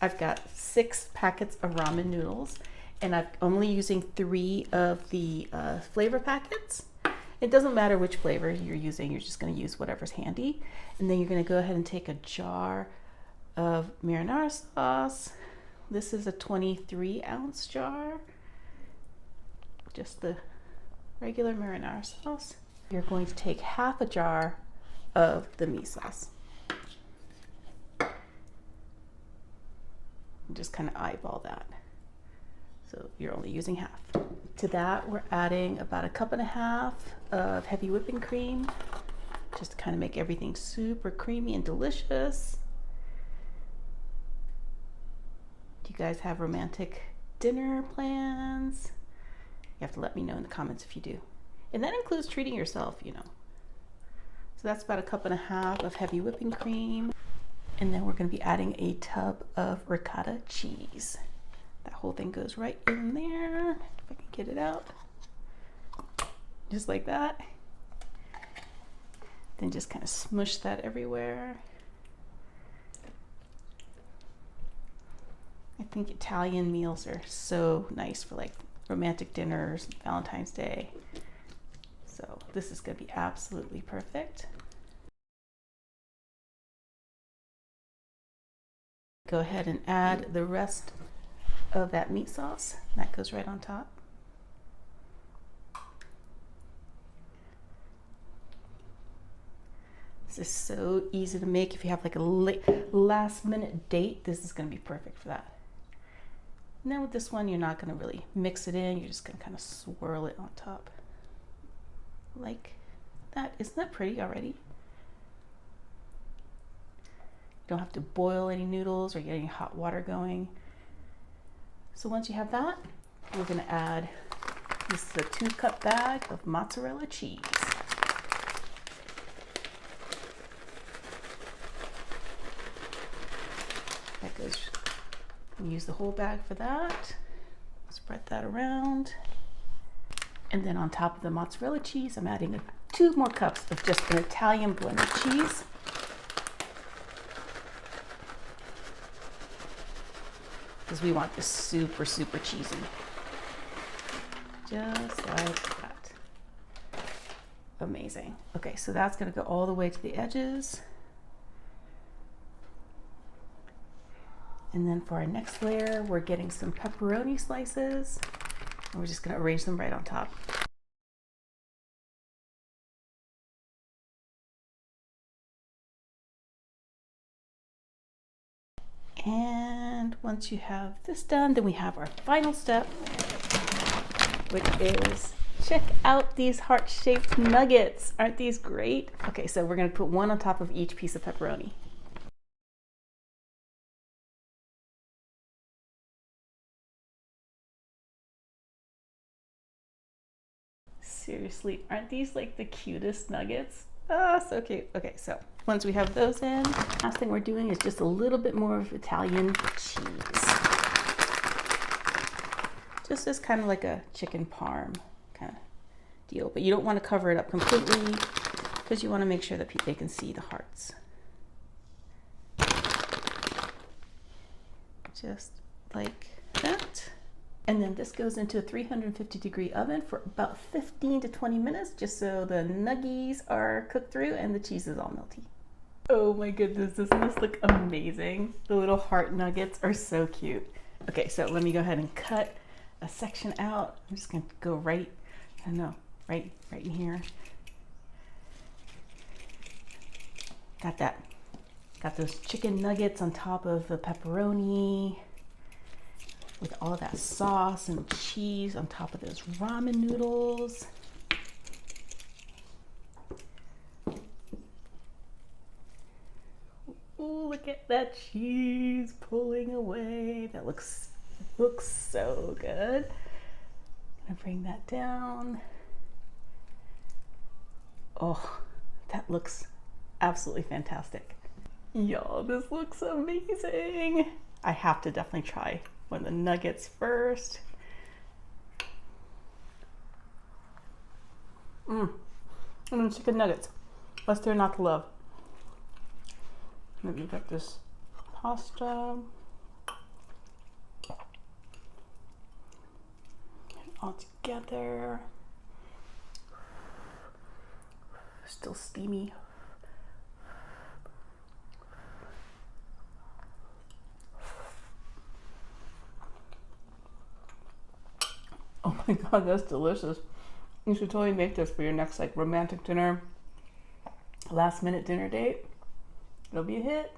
I've got 6 packets of ramen noodles, and I'm only using 3 of the flavor packets. It doesn't matter which flavor you're using, you're just going to use whatever's handy. And then you're going to go ahead and take a jar of marinara sauce. This is a 23-ounce jar, just the regular marinara sauce. You're going to take half a jar of the meat sauce. Just kind of eyeball that. So you're only using half. To that, we're adding about 1.5 cups of heavy whipping cream, just to kind of make everything super creamy and delicious. Do you guys have romantic dinner plans? You have to let me know in the comments if you do. And that includes treating yourself, you know. So that's about 1.5 cups of heavy whipping cream. And then we're going to be adding a tub of ricotta cheese. That whole thing goes right in there. If I can get it out. Just like that. Then just kind of smush that everywhere. I think Italian meals are so nice for like romantic dinners, Valentine's Day. So this is going to be absolutely perfect. Go ahead and add the rest of that meat sauce. That goes right on top. This is so easy to make. If you have like a last minute date, this is going to be perfect for that. And then with this one, you're not going to really mix it in. You're just going to kind of swirl it on top. Like that. Isn't that pretty already? You don't have to boil any noodles or get any hot water going. So once you have that, we're going to add, this is a 2-cup bag of mozzarella cheese. That goes, we use the whole bag for that. Spread that around. And then on top of the mozzarella cheese, I'm adding 2 more cups of just an Italian blended cheese. Because we want this super, super cheesy. Just like that. Amazing. Okay, so that's going to go all the way to the edges. And then for our next layer, we're getting some pepperoni slices. And we're just going to arrange them right on top. And once you have this done, then we have our final step, which is check out these heart-shaped nuggets. Aren't these great? Okay, so we're going to put one on top of each piece of pepperoni. Seriously, aren't these like the cutest nuggets? Ah, so cute. Okay, so once we have those in, last thing we're doing is just a little bit more of Italian cheese. Just as kind of like a chicken parm kind of deal, but you don't want to cover it up completely because you want to make sure that they can see the hearts. Just like that. And then this goes into a 350-degree oven for about 15 to 20 minutes, just so the nuggies are cooked through and the cheese is all melty. Oh my goodness, doesn't this look amazing? The little heart nuggets are so cute. Okay, so let me go ahead and cut a section out. I'm just gonna go right in here. Got that. Got those chicken nuggets on top of the pepperoni, with all of that sauce and cheese on top of those ramen noodles. Ooh, look at that cheese pulling away. That looks so good. I'm gonna bring that down. Oh, that looks absolutely fantastic. Y'all, this looks amazing. I have to definitely try one of the nuggets first. And then chicken nuggets. What's there not to love? Maybe got this pasta. all together. Still steamy. Oh my God, that's delicious. You should totally make this for your next like romantic dinner, last minute dinner date. It'll be a hit.